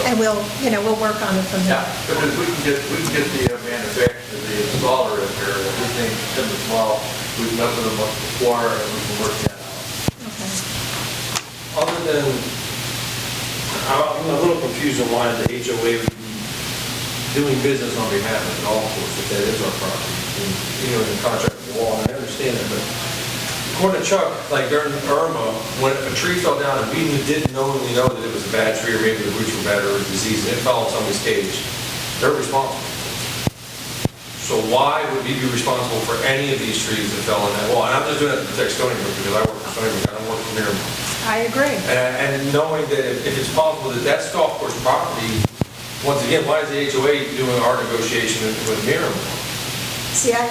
And we'll work on it from there. Yeah, because we can get the manufacturer, the installer in here, and we think them as well. We've met with them before, and we can work that out. Okay. Other than, I'm a little confused on why the HOA would be doing business on behalf of the golf course, if that is our property, and, in contract with the wall, and I understand that, but according to Chuck, like during Irma, when a tree fell down and we didn't knowingly know that it was a bad tree, or maybe the roots were bad, or it was diseased, and it fell on somebody's cage, they're responsible. So why would we be responsible for any of these trees that fell in that wall? And I'm just doing it to protect Stony Brook, because I work for Stony Brook, I don't work for Miramar. I agree. And knowing that if it's possible that that's golf course property, once again, why is the HOA doing our negotiation with Miramar? See, I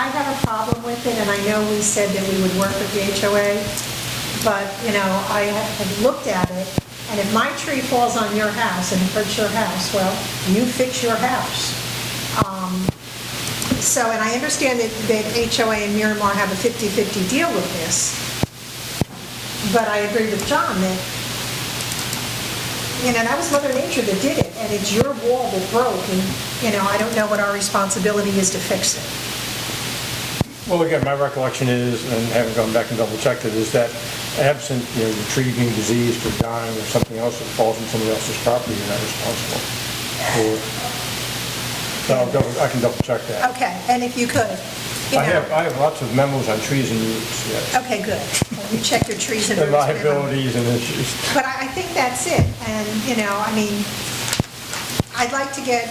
have a problem with it, and I know we said that we would work with the HOA, but, I have looked at it, and if my tree falls on your house and it hurts your house, well, you fix your house. So, and I understand that HOA and Miramar have a 50-50 deal with this, but I agree with John that, that was Mother Nature that did it, and it's your wall that broke, and, I don't know what our responsibility is to fix it. Well, again, my recollection is, and having gone back and double-checked it, is that absent, the tree being diseased or dying or something else that falls on somebody else's property, you're not responsible for. So I can double-check that. Okay, and if you could, I have lots of memos on trees and roots, yes. Okay, good. You check your trees and And roots. liabilities and issues. But I think that's it, and, I'd like to get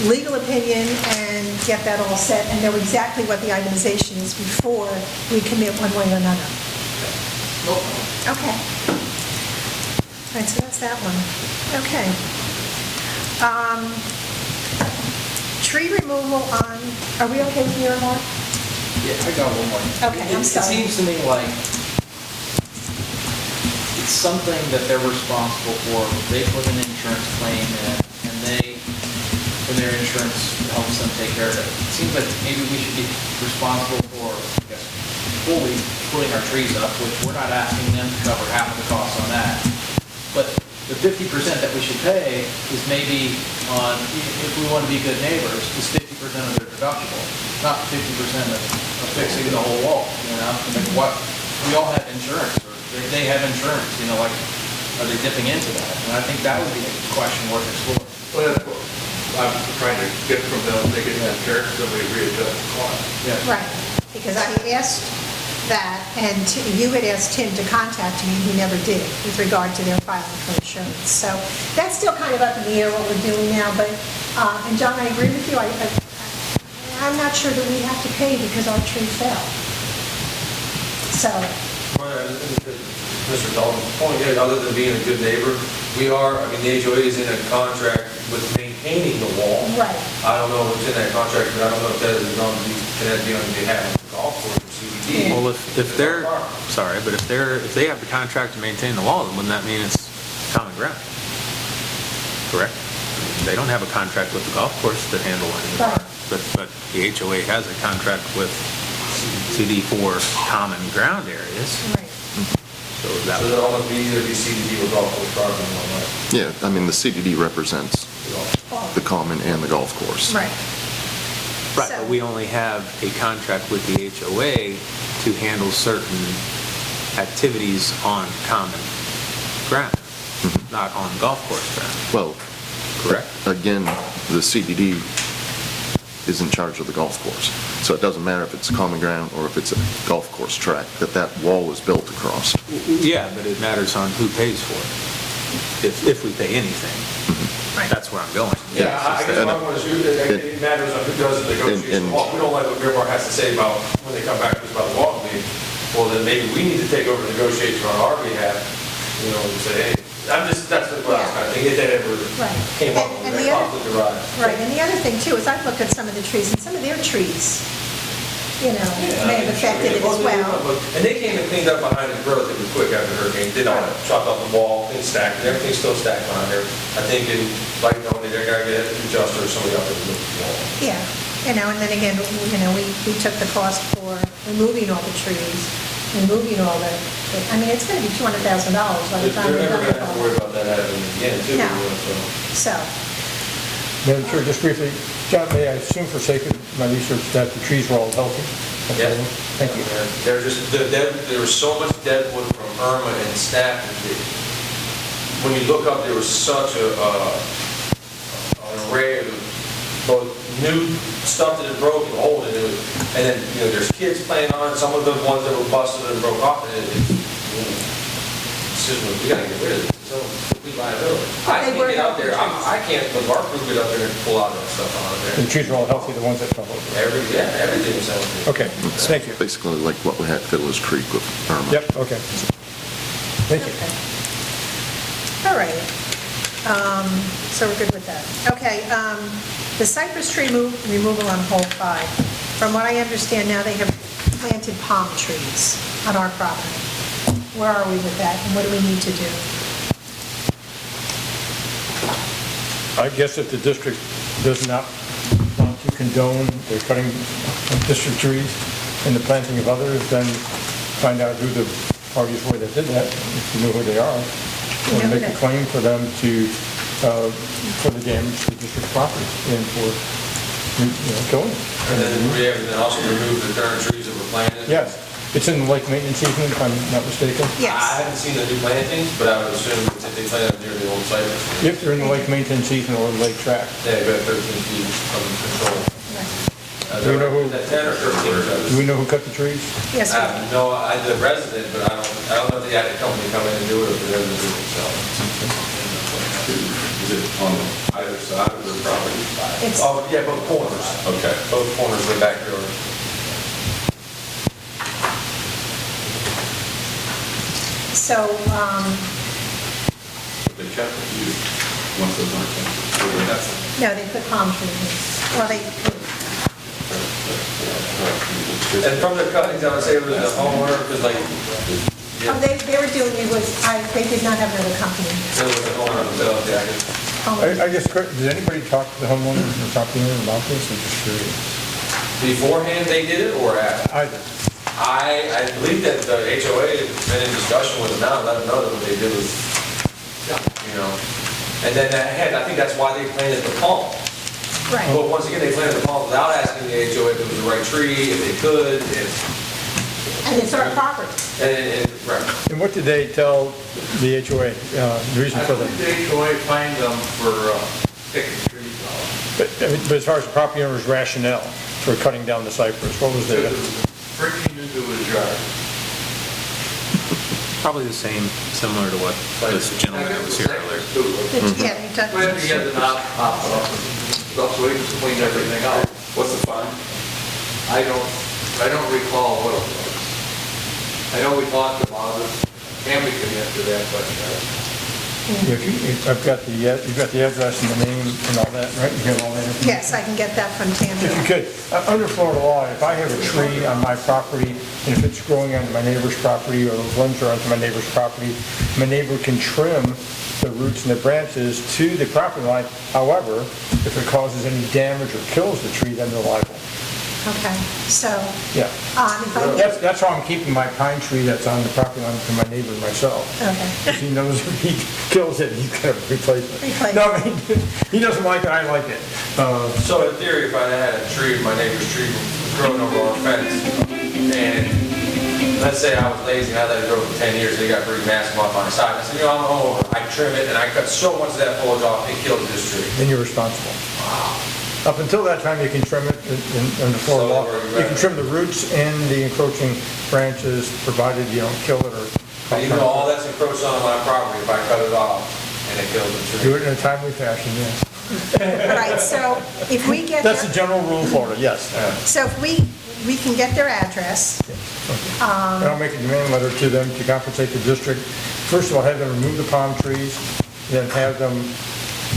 legal opinion and get that all set and know exactly what the itemization is before we commit one way or another. Okay. All right, so that's that one. Okay. Tree removal on, are we okay with Miramar? Yeah, I got one more. Okay, I'm sorry. It seems to me like it's something that they're responsible for. They put an insurance claim in, and when their insurance helps them take care of it. It seems like maybe we should be responsible for, fully putting our trees up, which we're not asking them to cover half of the cost on that. But the 50% that we should pay is maybe on, if we want to be good neighbors, is 50% of their deductible, not 50% of fixing the whole wall, Like what, we all have insurance, or they have insurance, are they dipping into that? And I think that would be a question worth exploring. Well, that's what I'm trying to get from them, they get insurance, and we readjust the cost. Yeah. Right, because I asked that, and you had asked Tim to contact me, and he never did, with regard to their filing for insurance. So that's still kind of up in the air what we're doing now, but, and John, I agree with you, I'm not sure that we have to pay because our tree fell. So. Mr. Dalton's point, other than being a good neighbor, the HOA is in a contract with maintaining the wall. Right. I don't know what's in that contract, but I don't know if that is can that be on behalf of the golf course or CDD. Well, if they're, sorry, but if they have the contract to maintain the wall, then wouldn't that mean it's common ground? Correct? They don't have a contract with the golf course to handle anything. Right. But the HOA has a contract with CD for common ground areas. Right. So So that all would be either be CDD or golf course property and all that. Yeah, the CDD represents the common and the golf course. Right. Right, So- but we only have a contract with the HOA to handle certain activities on common ground, not on golf course ground. Well, Correct? again, the CDD is in charge of the golf course. So it doesn't matter if it's common ground or if it's a golf course track, that wall was built across. Yeah, but it matters on who pays for it, if we pay anything. Right. That's where I'm going. Yeah, I guess my point is, it matters on who does the negotiation. We don't like what Miramar has to say about when they come back to us about the wall league. Well, then maybe we need to take over the negotiation on our behalf, and say, hey, that's what I was kind of thinking, if that ever Right. came up And when the that other- conflict arrived. Right, and the other thing too is I've looked at some of the trees, and some of their trees, may have affected it as well. And they came and cleaned up behind the growth, it was quick after the hurricane, did all that, chopped off the wall, things stacked, and everything's still stacked behind there. I think they're gonna get an adjuster or somebody up there to look at the wall. Yeah, and then again, we took the cost for removing all the trees. moving all the, I mean, it's gonna be $200,000 by the time They're we're never done gonna have to with all worry that. about that happening again, too, No. so. So, Madam Chair, just briefly, John, may I assume for sake of my research that the trees were all healthy? Yeah. Thank you. There was so much dead wood from Irma and snap. When you look up, there was such an array of both new stuff that had broken, old, and then, there's kids playing on it, some of the ones that were busted and broke off, and we gotta get rid of it. So, we liability. I They can't were get out there, healthy trees. I can't, with our crew, get up there and pull out that stuff out of The there. trees were all healthy, the ones that fell over? Everything was healthy. Okay, thank you. Basically like what we had Fiddler's Creek with Irma. Yep, okay. Thank you. okay. All right. So we're good with that. Okay, the cypress tree removal on hole 5. From what I understand now, they have planted palm trees on our property. Where are we with that, and what do we need to do? I guess if the district does not want to condone the cutting of district trees and the planting of others, then find out who the parties were that did that, if you know who they are, You know or who make a they- claim for them to, for the damage to the district property and for, killing it. And then also remove the current trees that were planted. Yes, it's in the lake maintenance season, if I'm not mistaken. Yes. I haven't seen the new plantings, but I would assume that they planted near the old site. If they're in the lake maintenance season or the lake track. They've got 13 feet from control. Do we know who- Is that 10 or 13? Do we know who cut the trees? Yes, sir. No, the resident, but I don't know if they had a company come in and do it, or if they're going to do it themselves. Is it on either side of their property? It's, Oh, yeah, both corners. Okay. Both corners of the backyard. so, They kept the view once those aren't kept. no, they put palm trees in. Well, they, And from the cuttings, I would say it was the homeowner, because like, oh, they were doing, they did not have another company. it was the homeowner themselves, yeah. I guess, did anybody talk to the homeowner or property owner about this? I'm just curious. Beforehand they did it, or after? Either. I believe that the HOA had been in discussion with them now, and let them know that what they did was, and then I think that's why they planted the palm. Right. But once again, they planted the palm without asking the HOA if it was the right tree, if they could, And it's our property. right. And what did they tell the HOA, the reason I for that? believe the HOA fined them for picking trees out. But as far as the property owner's rationale for cutting down the cypress, what was Because their? it was breaking into his yard. Probably the same, similar to what this gentleman that was here earlier. Yeah, they took. Well, he had the knob pop off, so he just cleaned everything out. What's the fine? I don't recall what it was. I know we talked about it, and we can answer that question. I've got you've got the address and the name and all that, right? You have all that information? Yes, I can get that from If you Tammy. could, under Florida law, if I have a tree on my property, and if it's growing onto my neighbor's property, or the limbs are onto my neighbor's property, my neighbor can trim the roots and the branches to the property line. However, if it causes any damage or kills the tree, then they're liable. Okay, so, Yeah. if I, That's why I'm keeping my pine tree that's on the property line for my neighbor and myself. okay. Because he knows if he kills it, he's got to replace it. Replace. No, I mean, he doesn't like it, I like it. So in theory, if I had a tree, my neighbor's tree growing over our fence, and let's say I was lazy and I let it grow for 10 years, and it got pretty massive on my side, I said, I'm home, I trim it, and I cut so much of that foliage off, it killed this tree. Then you're responsible. Up until that time, you can trim it in the Florida law. You can trim the roots and the encroaching branches, provided you don't kill it or. Even though all that's encroached on my property, if I cut it off and it kills the Do tree. it in a timely fashion, yes. All right, so if we get That's the their, general rule of Florida, yes. so if we can get their address, And I'll make a demand letter to them to compensate the district. First of all, have them remove the palm trees, then have them,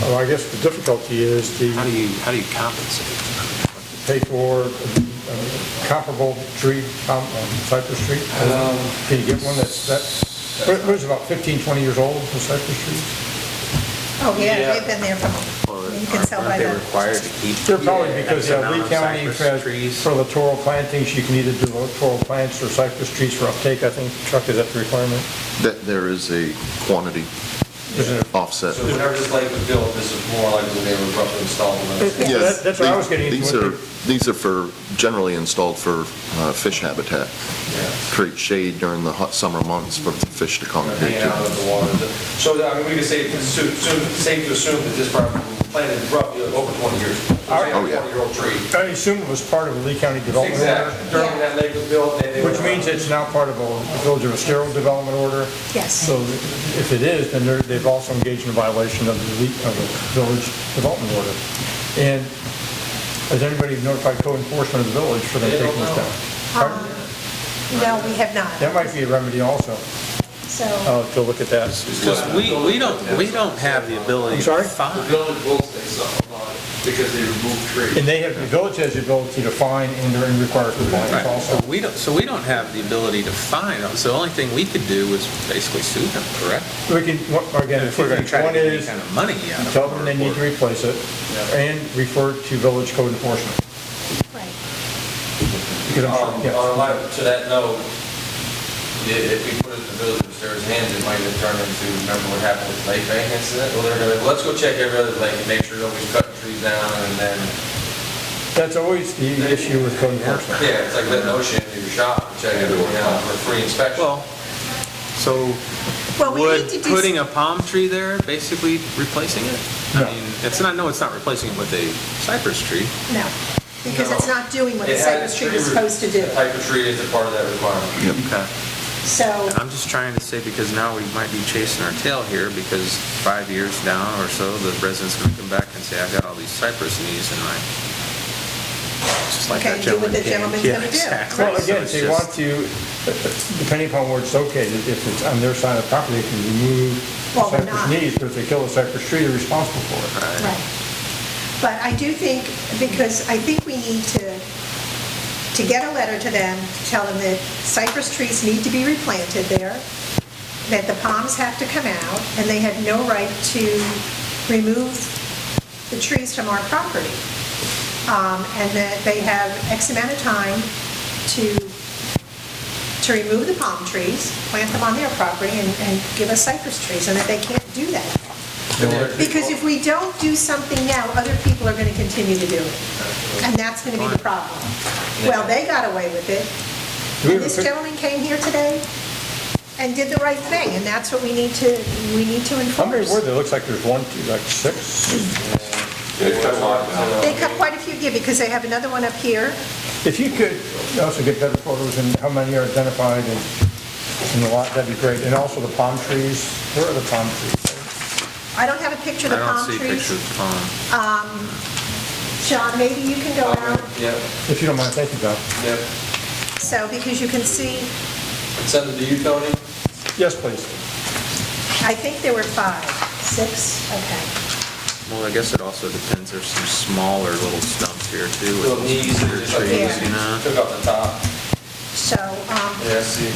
well, I guess the difficulty is How do you compensate? pay for comparable tree, cypress tree. Can you get one that's, what is it, about 15, 20 years old, the cypress trees? Oh, yeah, Yeah. they've been there for, Well, you can tell by aren't they the, required to keep? They're probably because, X amount Lee of County cypress has, trees? for littoral plantings, you can either do littoral plants or cypress trees for uptake, I think. Chuck, is that the requirement? That there is a quantity Isn't it? offset. So whenever this lake was built, this is more like when they were roughly installed. Yeah. Yes, That's what I was getting into. these are, these are for, generally installed for fish habitat. Create shade during the hot summer months for the fish to congregate Hanging out to. of the water. So, I mean, we could say, it's safe to assume that this property was planted roughly over 20 years. Oh, yeah. 20-year-old tree. I assume it was part of the Lee County Development Order. Exactly. During that lake was built, they Which means it's now part of the Village of Estero Development Order. yes. So if it is, then they've also engaged in violation of the Village Development Order. And has anybody notified code enforcement of the village for them They don't taking this know. down? No, we have not. That might be a remedy also, So, to look at that. Because we don't have the ability I'm to sorry? The fine. village will say something about it because they removed trees. And the village has the ability to fine and require compliance Right, also. so we don't have the ability to fine them, so the only thing we could do is basically sue them, correct? We can, again, If we're gonna try to one get any is, kind of money out of tell them. them they need to replace it, and refer to village code enforcement. right. Because I'm sure- yeah. To that note, if we put it in the village of Sarah's hands, it might have turned into, remember what happened with Lake Bank incident? Well, they're gonna, let's go check every other lake and make sure nobody's cutting trees down, and then, That's always the issue with code enforcement. yeah, it's like letting OSHA into your shop and checking everything out for free inspection. Well, so Well, we would need to do. putting a palm tree there basically replacing it? I No. mean, it's not replacing it with a cypress tree. No, because it's not doing what the It had cypress tree was supposed to do. The type of tree is a part of that requirement. Okay. So, And I'm just trying to say, because now we might be chasing our tail here, because 5 years down or so, the resident's gonna come back and say, I got all these cypress knees in my, just like Okay, that do what gentleman the came. gentleman's Yeah, gonna do. exactly. Well, So again, it's if they just- want to, depending upon where it's located, if it's on their side of the property, they can remove Well, we're cypress not. knees, but if they kill a cypress tree, they're responsible for it. right. But I do think, because I think we need to get a letter to them, to tell them that cypress trees need to be replanted there, that the palms have to come out, and they have no right to remove the trees from our property. And that they have X amount of time to remove the palm trees, plant them on their property, and give us cypress trees, and that they can't do that. Because if we don't do something now, other people are going to continue to do it. And that's going to be the problem. Well, they got away with it. Do we And have a this pic- gentleman came here today and did the right thing, and that's what we need to How many enforce. were there? Looks like there's one, two, like 6. They cut a lot, They cut quite a few, yeah, because they have another one up here. If you could also get better photos and how many are identified in the lot, that'd be great. And also the palm trees, where are the palm trees? I don't have a picture of I the don't palm see trees. pictures of palm. John, maybe you can go out, Yep, If you don't mind, thank you, John. yep. so, because you can see, Send it to you, Tony? Yes, please. I think there were 5, 6, okay. Well, I guess it also depends, there's some smaller little stumps here too. with Little knees, bigger just like trees, Yeah. you know? Took off the top. So, Yeah, see.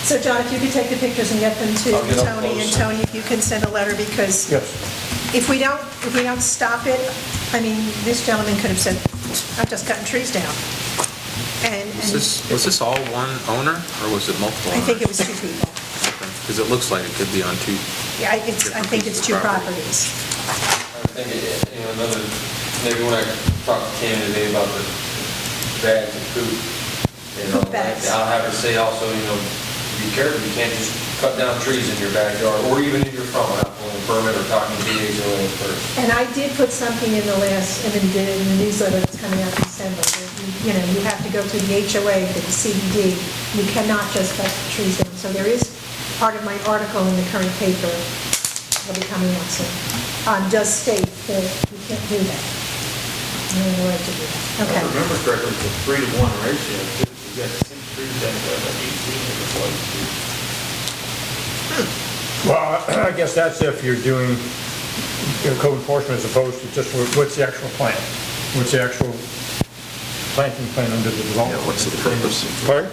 so John, if you could take the pictures and get them to I'll get up Tony, and close. Tony, if you can send a letter, because Yes. if we don't stop it, I mean, this gentleman could have said, I'm just cutting trees down. And Was this all one owner, or was it multiple I owners? think it was 2 people. Because it looks like it could be on two. Yeah, I think it's 2 properties. I think, another, maybe when I talk to Tammy today about the bags of poop, Poop bags. I'll have her say also, be careful, you can't just cut down trees in your backyard, or even in your front without pulling a permit or talking to the HOA first. And I did put something in the newsletter that's coming out in December, that you have to go through the HOA for the CDD. You cannot just cut trees down. So there is part of my article in the current paper, will be coming out soon, does state that you can't do that. You have no right to do that. If I Okay. remember correctly, it's a 3-to-1 ratio, too. You got 6 trees that are like 18 in the place. Well, I guess that's if you're doing code enforcement as opposed to just what's the actual plan? What's the actual planting plan under the Yeah, development? what's the purpose? Pardon?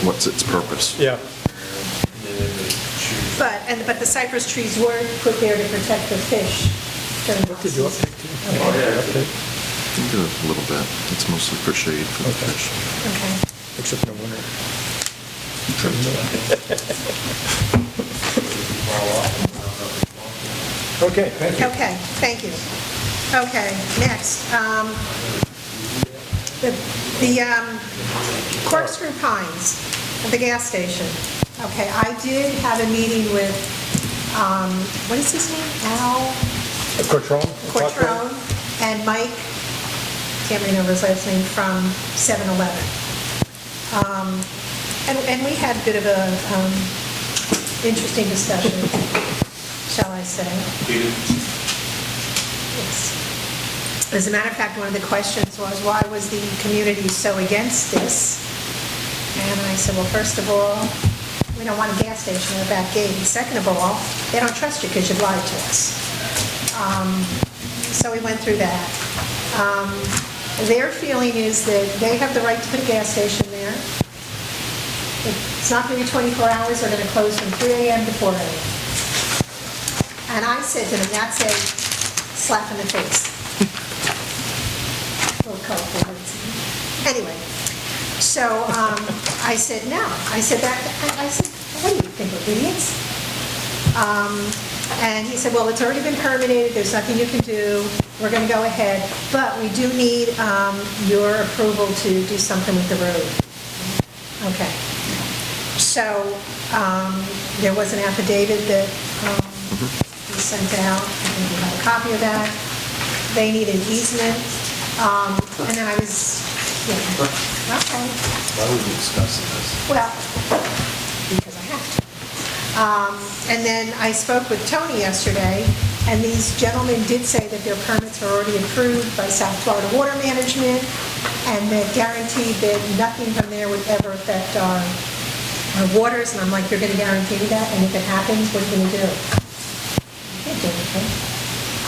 What's its purpose? Yeah. And then they choose But the cypress trees were put there to protect the fish during the Did you season. update too? You can do it a little bit. It's mostly for shade for the Okay. fish. Okay. Except in the winter. Okay, thank you. Okay, thank you. Okay, next, the Corkscrew Pines, the gas station. Okay, I did have a meeting with, what is his name? Al Cortrone? Cortrone and Mike, can't remember his last name, from 7-Eleven. And we had a bit of a interesting discussion, shall I say. Yes. As a matter of fact, one of the questions was, why was the community so against this? And I said, well, first of all, we don't want a gas station at that gate. And second of all, they don't trust you because you lied to us. So we went through that. Their feeling is that they have the right to put a gas station there. It's not going to be 24 hours. They're going to close from 3 a.m. to 4 a.m. And I said to them, that's a slap in the face. A little colorful words. Anyway, so I said, no. I said, what do you think, we're idiots? And he said, well, it's already been permitted, there's nothing you can do, we're going to go ahead, but we do need your approval to do something with the road. Okay. So there was an affidavit that he sent out, I think we have a copy of that. They need an easement, and then I was, okay. Why would we discuss this? Well, because I have to. And then I spoke with Tony yesterday, and these gentlemen did say that their permits are already approved by South Florida Water Management, and that guaranteed that nothing from there would ever affect our waters. And I'm like, you're going to guarantee me that? And if it happens, what are you going to do? You can't do anything.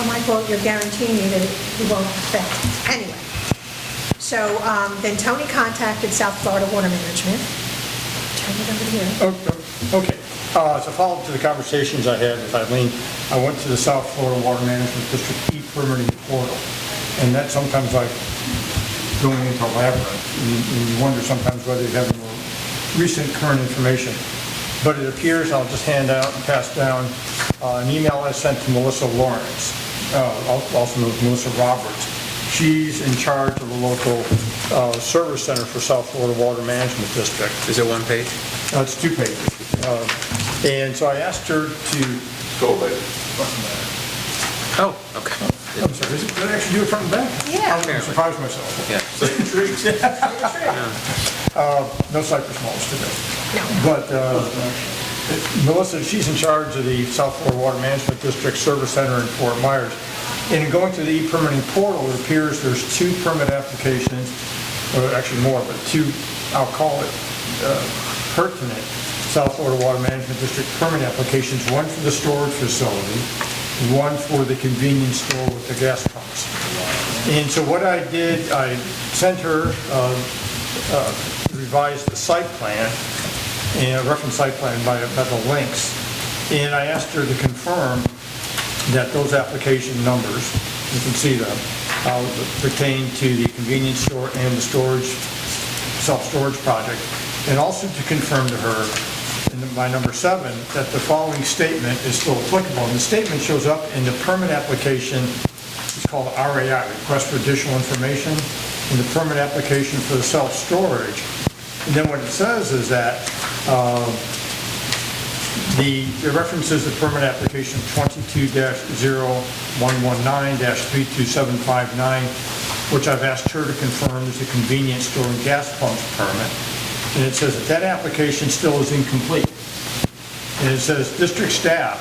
I'm like, well, you're guaranteeing me that it won't affect. Anyway. So then Tony contacted South Florida Water Management. Turn it over here. Okay. As a follow-up to the conversations I had with Eileen, I went to the South Florida Water Management District e-permitting portal, and that's sometimes like going into a labyrinth, and you wonder sometimes whether you have more recent current information. But it appears, I'll just hand out and pass down an email I sent to Melissa Lawrence, also known as Melissa Roberts. She's in charge of the local service center for South Florida Water Management District. Is it one page? It's 2 pages. And so I asked her to... Go away. Oh, okay. I'm sorry, did I actually do it front and back? Yeah. I surprised myself. Yeah. No cypress mulch today. No. But Melissa, she's in charge of the South Florida Water Management District Service Center in Fort Myers. And in going to the e-permitting portal, it appears there's 2 permit applications, or actually more, but 2, I'll call it pertinent South Florida Water Management District permit applications, one for the storage facility, one for the convenience store with the gas pumps. And so what I did, I sent her revised the site plan, and a reference site plan by the links, and I asked her to confirm that those application numbers, you can see them, pertain to the convenience store and the storage, self-storage project, and also to confirm to her, by number 7, that the following statement is still applicable. And the statement shows up in the permit application, it's called RAI, Request for Additional Information, in the permit application for the self-storage. And then what it says is that it references the permit application 22-0119-32759, which I've asked her to confirm is a convenience store and gas pumps permit. And it says that application still is incomplete. And it says district staff,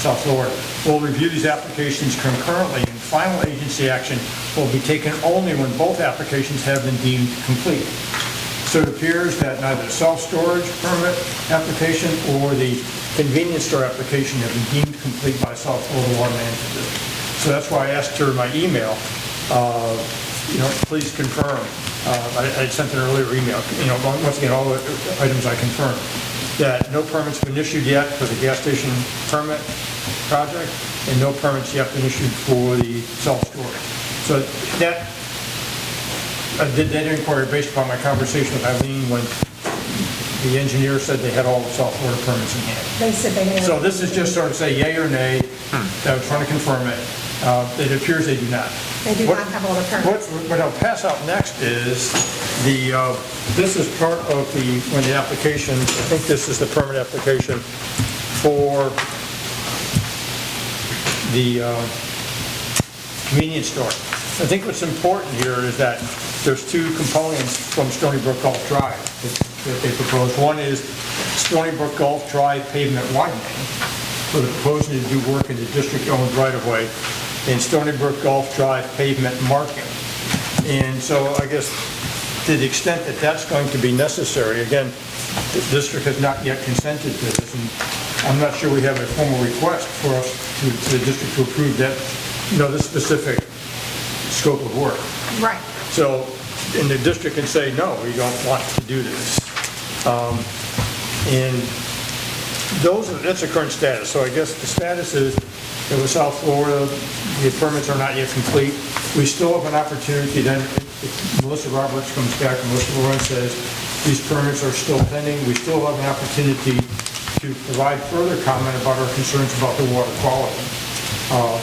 South Florida, will review these applications concurrently, and final agency action will be taken only when both applications have been deemed complete. So it appears that neither the self-storage permit application or the convenience store application have been deemed complete by South Florida Water Management District. So that's why I asked her in my email, please confirm. I sent an earlier email, once again, all the items I confirmed. that no permit's been issued yet for the gas station permit project, and no permits yet been issued for the self-storage. So that, I did that inquiry based upon my conversation with Eileen when the engineer said they had all the self-storage permits in hand. They said they had. So this is just sort of say yay or nay, I was trying to confirm it. It appears they do not. They do What- not have all the permits. What I'll pass out next is the, this is part of when the application, I think this is the permit application for the convenience store. I think what's important here is that there's two components from Stony Brook Gulf Drive that they propose. One is Stony Brook Gulf Drive pavement widening, so they're proposing to do work in the district-owned right-of-way, and Stony Brook Gulf Drive pavement marking. And so I guess to the extent that that's going to be necessary, again, the district has not yet consented to this, and I'm not sure we have a formal request for us to the district to approve that, this specific scope of work. Right. So, and the district can say, no, we don't want to do this. And that's the current status. So I guess the status is, with South Florida, the permits are not yet complete. We still have an opportunity then, if Melissa Roberts comes back, Melissa Lawrence says, these permits are still pending, we still have an opportunity to provide further comment about our concerns about the water quality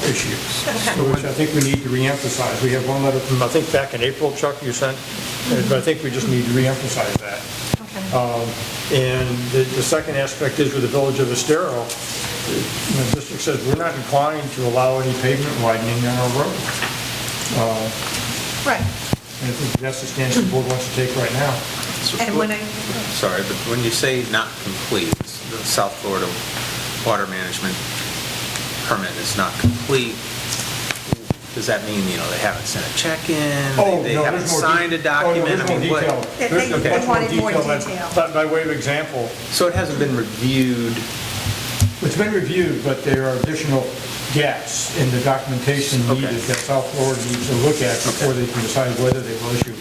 issues, which I think we need to reemphasize. We have one letter from, I think back in April, Chuck, you sent, but I think we just need to reemphasize that. And the second aspect is with the village of Estero, the district says we're not inclined to allow any pavement widening on our road. Right. And I think that's the stance the board wants to take right now. And when Sorry, but when you say not complete, the South Florida water management permit is not complete, does that mean, they haven't sent a check in? They haven't signed a document? There's more detail. They wanted more detail. But by way of example, So it hasn't been reviewed? it's been reviewed, but there are additional gaps in the documentation needed that South Florida needs to look at before they can decide whether they will issue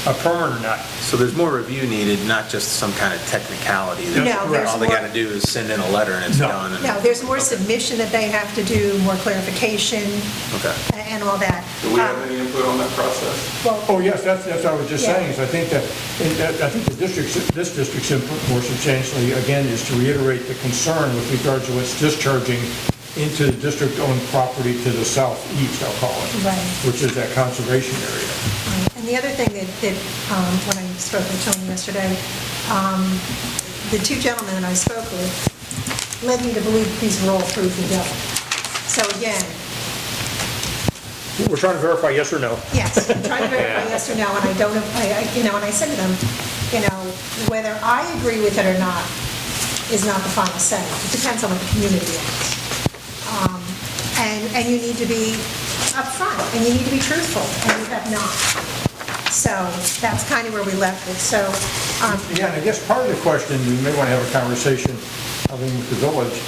a permit or not. So there's more review needed, not just some kind of technicality? No, there's All they more- got to do is send in a letter and it's No. done? No, there's more submission that they have to do, more clarification, Okay. and all that. Do we have any input on that process? Well, Oh, yes, that's what I was just Yeah. saying, is I think this district's input more substantially, again, is to reiterate the concern with regards to what's discharging into the district-owned property to the southeast, I'll call it. Right. Which is that conservation area. and the other thing that when I spoke with Tony yesterday, the two gentlemen that I spoke with led me to believe these were all approved and done. So again, We're trying to verify yes or no. yes, I'm trying to verify yes or no, and I don't, and I said to them, whether I agree with it or not is not the final say. It depends on what the community wants. And you need to be upfront, and you need to be truthful, and you have not. So that's kind of where we left it. So, Yeah, and I guess part of the question, we may want to have a conversation, I mean, with the village.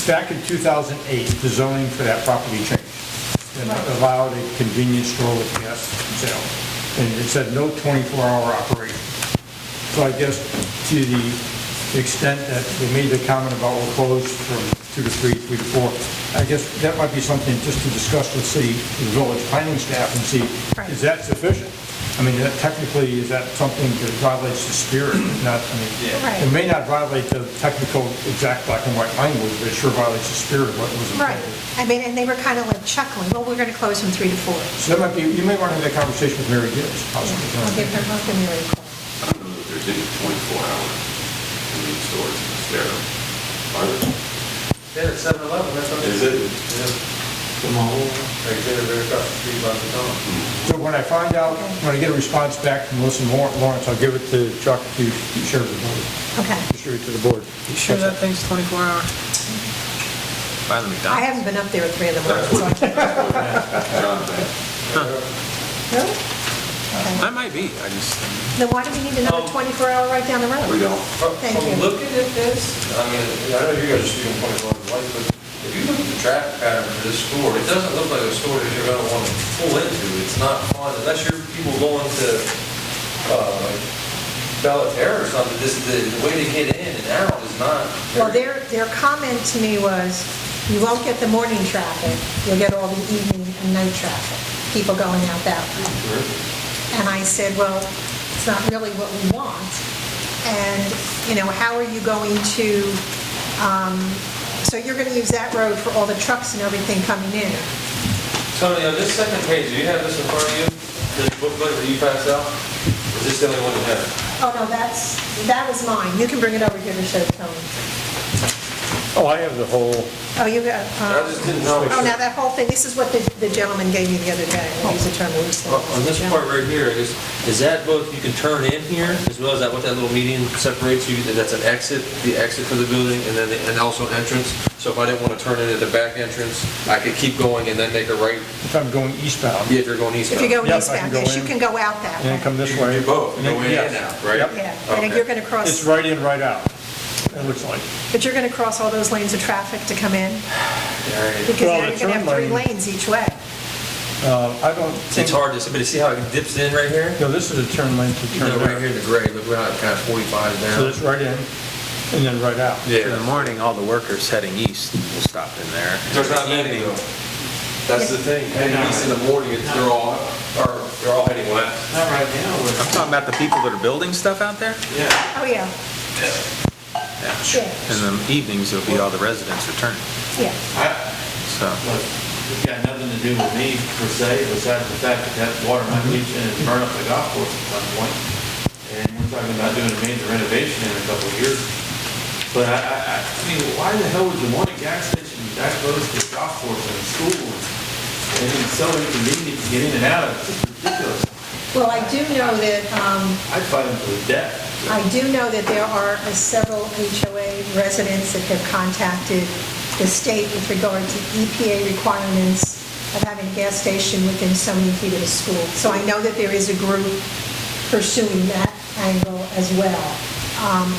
Back in 2008, the zoning for that property changed and allowed a convenience store with gas sale. And it said no 24-hour operation. So I guess to the extent that they made the comment about we're closed from 2 to 3, 3 to 4, I guess that might be something just to discuss with the village planning staff and see, is that sufficient? I mean, technically, is that something that violates the spirit? It may not violate the technical exact black and white language, but it sure violates the spirit of what was right. intended. I mean, and they were kind of like chuckling, well, we're going to close from 3 to 4. So that might be, you may want to have that conversation with Mary Gibbs, possibly. I'll give Mary a call. I don't know if there's any 24-hour convenience stores in Estero. Are there? Yeah, it's 7-Eleven, that's what Is it? Come on. Right there, very across the street by the tunnel. So when I find out, when I get a response back from Melissa Lawrence, I'll give it to Chuck to share with the board, Okay. distribute to the board. You sure that thing's 24 hours? By the I McDonald's? haven't been up there at 3 in the morning, so I can't. Jonathan. Really? Okay. That might be, I just, Then why do we need another 24-hour right down the road? We don't. Thank you. Looking at this, I mean, I know you guys are speaking 24 hours light, but if you look at the traffic pattern for this store, it doesn't look like a store that you're gonna want to pull into. It's not fun, unless you're people going to, like Bellaterra or something, the way to get in and out is not. Well, their comment to me was, you won't get the morning traffic, you'll get all the evening and night traffic, people going out that way. And I said, well, it's not really what we want. And, how are you going to, so you're going to use that road for all the trucks and everything coming in? Tony, on this second page, do you have this in front of you? This booklet that you passed out? Or is this the only one you have? Oh, no, that was mine. You can bring it over here to show Tony. Oh, I have the whole, Oh, you got, I just didn't know. oh, now that whole thing, this is what the gentleman gave me the other day. I'll use the term loosely. On this part right here, is that both you can turn in here, as well as that what that little median separates you, that's an exit, the exit for the building, and also entrance? So if I didn't want to turn in at the back entrance, I could keep going and then make a right, if I'm going eastbound, yeah, if you're going If eastbound. you're going Yep, I can eastbound, go yes, you in. can go out that and then way. come this You way. can do both, and go then- in yes. and out, right? Yep. Yeah, and Okay. you're going to It's cross, right in, right out, it looks like. but you're going to cross all those lanes of traffic to come in? Right. Because Well, now the you're going to have turn 3 lane- lanes each way. I don't think, It's hard to see, but see how it dips in right here? no, this is a turn lane to You turn know, right here there. in the gray, look how it kind of 45 So down. it's right in, and then right out. Yeah. In the morning, all the workers heading east will stop in there. There's not many though. That's the thing, heading east in the morning, they're all heading west. Not right now, I'm talking about the people that are building stuff out there. yeah. Oh, yeah, Yeah. In the evenings, it'll be all the residents returning, yeah. so. Look, it's got nothing to do with me per se, besides the fact that that water might leach in and burn up the golf course at some point. And we're talking about doing a major renovation in a couple of years. But I mean, why the hell would you want a gas station that close to the golf course and schools? And it's so inconvenient to get in and out of, it's just ridiculous. Well, I do know that, I'd fight them to the death. I do know that there are several HOA residents that have contacted the state with regard to EPA requirements of having a gas station within so many feet of a school. So I know that there is a group pursuing that angle as well.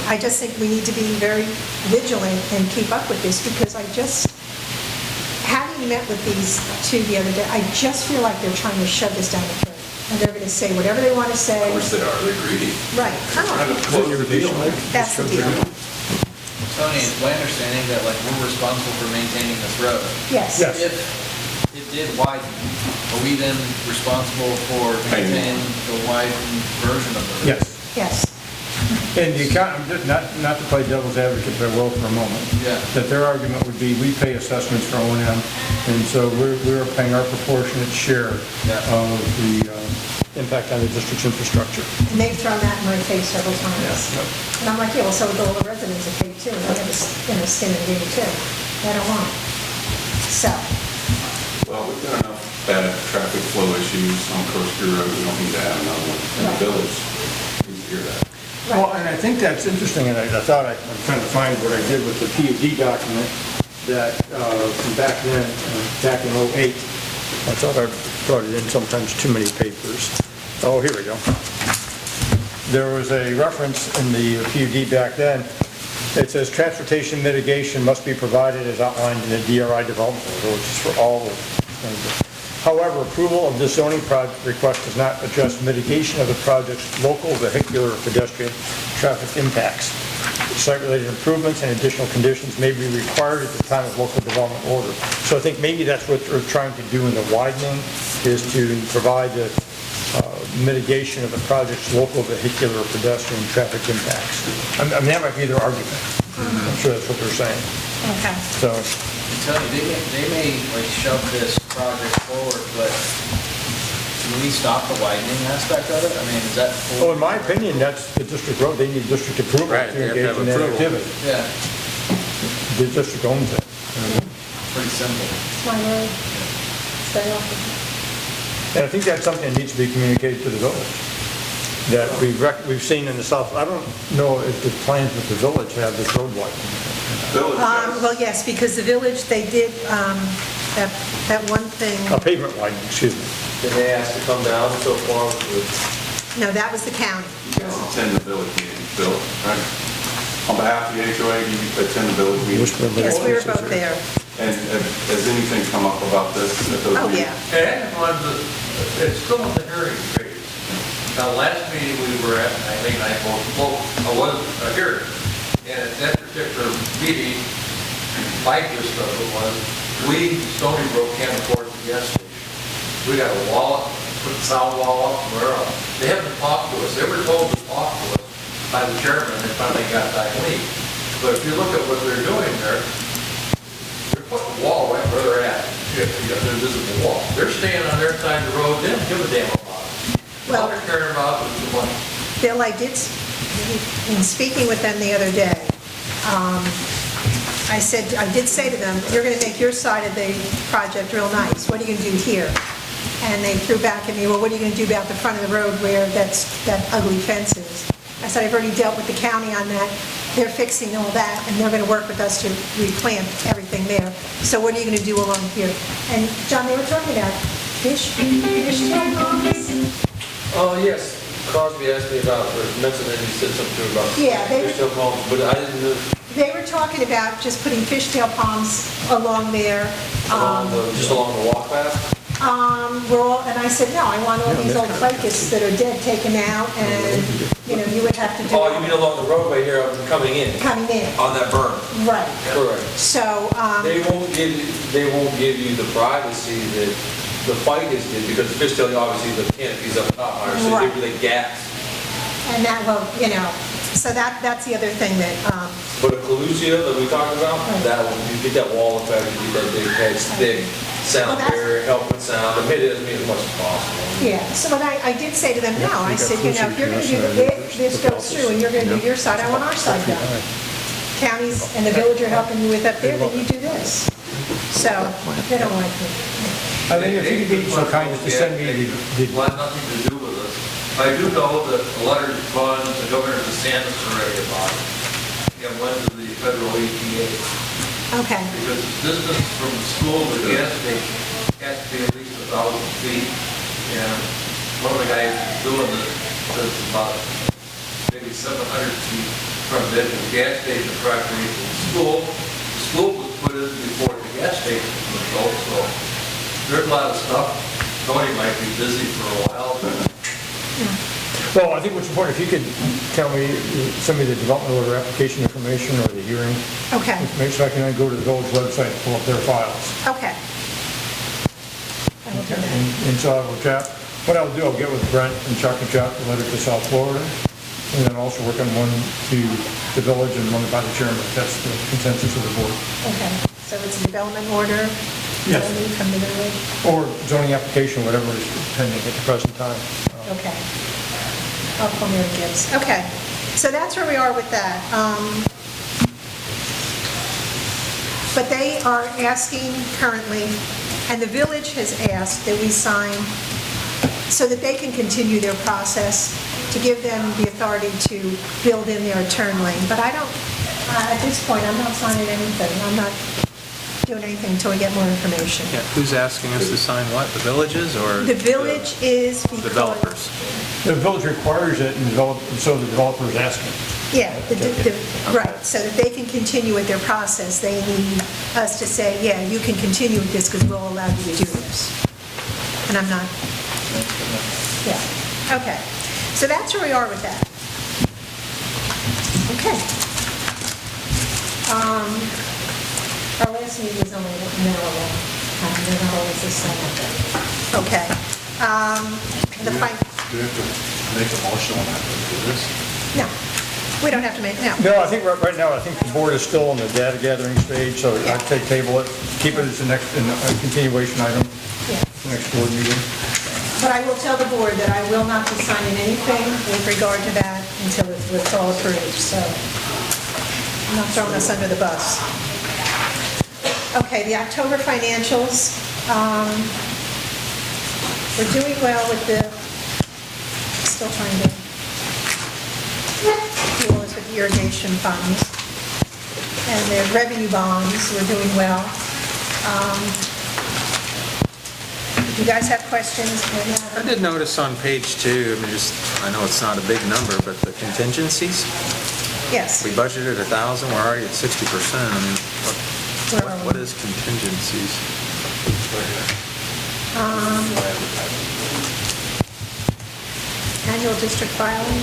I just think we need to be very vigilant and keep up with this, because having met with these two the other day, I just feel like they're trying to shove this down the throat. And they're going to say whatever they want to say. Of course they are, they're greedy. Right. Trying to close the deal. That's the deal. Tony, it's my understanding that like we're responsible for maintaining this road. Yes. Yes. If it did widen, are we then responsible for maintaining the widened version of the road? Yes. Yes. And the not to play devil's advocate, but I will for a moment. Yeah. That their argument would be, we pay assessments for O&M, and so we're paying our proportionate share Yeah. of the impact on the district's infrastructure. And they've thrown that in my face several times. Yeah. And I'm like, yeah, well, so do all the residents are paid too, and they have a skin in the game too. They don't want it. So, Well, we've got enough bad traffic flow issues on Coast Pier Road, we don't need to add another one. And the village needs to hear that. Well, and I think that's interesting, and I thought I'm trying to find what I did with the PUD document that, from back then, back in '08. I thought I brought it in sometimes too many papers. Oh, here we go. There was a reference in the PUD back then. It says transportation mitigation must be provided as outlined in the DRI development order, which is for all of things. However, approval of this zoning project request does not address mitigation of the project's local vehicular or pedestrian traffic impacts. Site-related improvements and additional conditions may be required at the time of local development order. So I think maybe that's what they're trying to do in the widening, is to provide the mitigation of the project's local vehicular or pedestrian traffic impacts. I mean, that might be their argument. I'm sure that's what they're saying. okay. So, And Tony, they may like shove this project forward, but can we stop the widening aspect of it? I mean, is that? well, in my opinion, that's the district road. They need district approval Right, to they have to engage have in that approval. activity. Yeah, The district owns it. pretty simple. It's my road. Stay off of it. And I think that's something that needs to be communicated to the village, that we've seen in the south. I don't know if the plans with the village have this road widening. Village has- Well, yes, because the village, they did, that one thing, Pavement widening, excuse me. Did they ask to come down so far with? no, that was the county. You guys attend the village meeting, Bill, right? On behalf of the HOA, you attend the village meeting? Yes, we were both there. And has anything come up about this at those Oh, meetings? yeah. And it's still in the hearing phase. Now, last meeting we were at, I think I was here, and at that particular meeting, my gist of it was, we, Stony Brook, can't afford the gas station. We got a wall, put the sound wall up, where else? They haven't talked to us, they were told to talk to us by the chairman, and finally got that leak. But if you look at what they're doing there, they're putting a wall right where they're at, if you got their visible wall. They're staying on their side of the road, they don't give a damn about it. Well- All they're caring about is the money. Bill, in speaking with them the other day, I did say to them, you're going to make your side of the project real nice. What are you going to do here? And they threw back at me, well, what are you going to do about the front of the road where that ugly fence is? I said, I've already dealt with the county on that. They're fixing all that, and they're going to work with us to replant everything there. So what are you going to do along here? And, John, they were talking about fish tail ponds. Oh, yes, Crosby asked me about, or mentioned that he said something about. Yeah, they- Fish tail ponds, but I didn't know, They were talking about just putting fishtail ponds along there. just along the walk path? And I said, no, I want all these old ficus that are dead taken out, and, you would have to do. Oh, you mean along the roadway here, coming in? Coming in, On that berm? right. Correct. So, They won't give you the privacy that the ficus did, because the fishtail, obviously, the canopy's up top higher, so they give you the gaps. and that, well, so that's the other thing that, But a Calusia that we talked about, that one, you get that wall effect, you get that big hedge, thick, sound Well, that's- barrier, help with sound, but maybe it doesn't mean as much as possible. yeah, so when I did say to them, no, I said, if you're going to do, if this goes through and you're going to do your side, I want our side done. Counties and the village are helping you with up there, then you do this. So, they don't like it. I think if you could be so kind as to send me the Well, had nothing to do with us. I do know that the letter's gone to Governor DeSantis already about it. And went to the federal EPA. Okay, Because the distance from the school to the gas station has to be at least 1,000 feet. And one of the guys doing this says it's about maybe 700 feet from the gas station property to the school. The school was put in before the gas station was built, so there's a lot of stuff. Tony might be busy for a while, but Well, I think what's important, if you could send me the development order application information or the hearing okay, information, so I can then go to the village website and pull up their files. okay. I will do that. And so I will chat, what I'll do, I'll get with Brent and Chuck and chat the letter to South Florida, and then also work on one to the village and one by the chairman. That's the consensus of the board. Okay, so it's a development order? Yes. Only from the village? Or zoning application, whatever is pending at the present time. Okay. I'll call Mary Gibbs. Okay, so that's where we are with that. But they are asking currently, and the village has asked that we sign so that they can continue their process, to give them the authority to build in their turn lane. But I don't, at this point, I'm not signing anything. I'm not doing anything until we get more information. Yeah, who's asking us to sign what? The villages or? The village is because... Developers. The village requires it, and so the developer is asking. Yeah, right, so that they can continue with their process, they need us to say, yeah, you can continue with this because we'll allow you to do this. And I'm not, yeah, okay. So that's where we are with that. Okay. Our last meeting was only an hour long, they're not always this long. Okay. The Do you have to make a motion on that to do this? no, we don't have to make, no. No, I think right now, I think the board is still in the data gathering stage, so I'd say table it, keep it as the next, a continuation item, Yeah. next board meeting. But I will tell the board that I will not be signing anything with regard to that until it's all approved, so I'm not throwing us under the bus. Okay, the October financials. We're doing well with still trying to deal with the irrigation funds. And the revenue bonds, we're doing well. If you guys have questions, I did notice on page 2, I know it's not a big number, but the contingencies, yes. we budgeted 1,000, we're already at 60%. I mean, Where are we? what is contingencies? annual district filing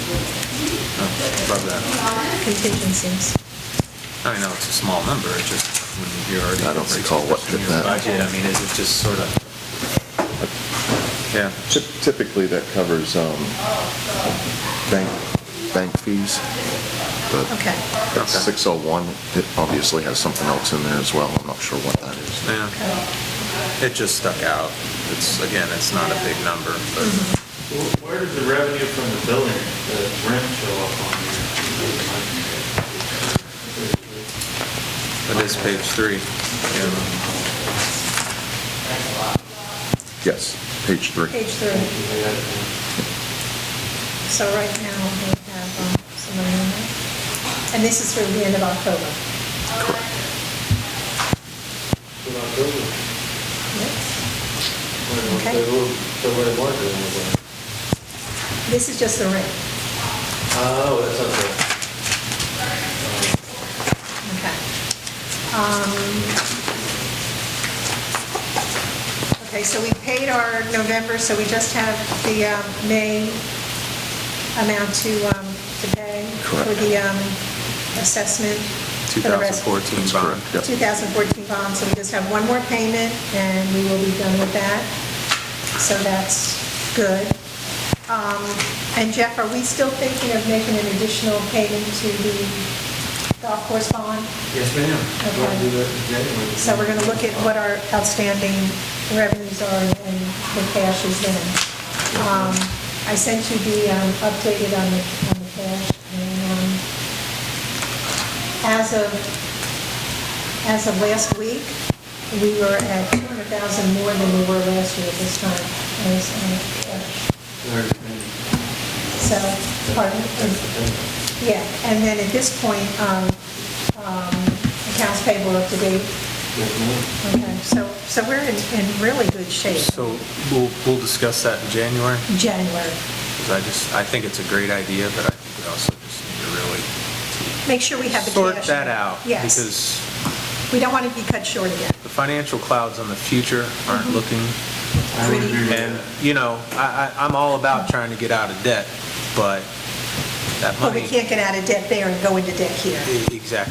Love that. contingencies. I know it's a small number, it just, when you're already. I don't recall what did that. Budget, I mean, is it just sort of, yeah. Typically, that covers bank fees, but Okay. at 601, it obviously has something else in there as well. I'm not sure what that is. Yeah, it just stuck out. It's, again, it's not a big number, but Where does the revenue from the building, the rent show up on here? it is page 3. Yeah. Yes, page 3. Page 3. So right now, we have some money in there. And this is through the end of October. Correct. Okay. This is just the rent. Oh, that's okay. Okay. Okay, so we paid our November, so we just have the May amount to pay for Correct. the assessment. for the rest- 2014 bond. Yep. 2014 bond, so we just have one more payment, and we will be done with that. So that's good. And Jeff, are we still thinking of making an additional payment to the golf course bond? Yes, ma'am. Okay. We'll do that in January. So we're going to look at what our outstanding revenues are and the cash is then. I sent you the updated on the cash, and as of last week, we were at 200,000 more than we were last year at this time. So, pardon? Yeah, and then at this point, accounts payable up to date. Okay, so we're in really good shape. So we'll discuss that in January, January. because I think it's a great idea, but I think we also just need to really Make sure we have the cash. sort that out. Yes. Because We don't want to be cut short again. the financial clouds on the future aren't looking, I would agree with and, that. you know, I'm all about trying to get out of debt, but that But we money. can't get out of debt there and go into debt here. Exactly.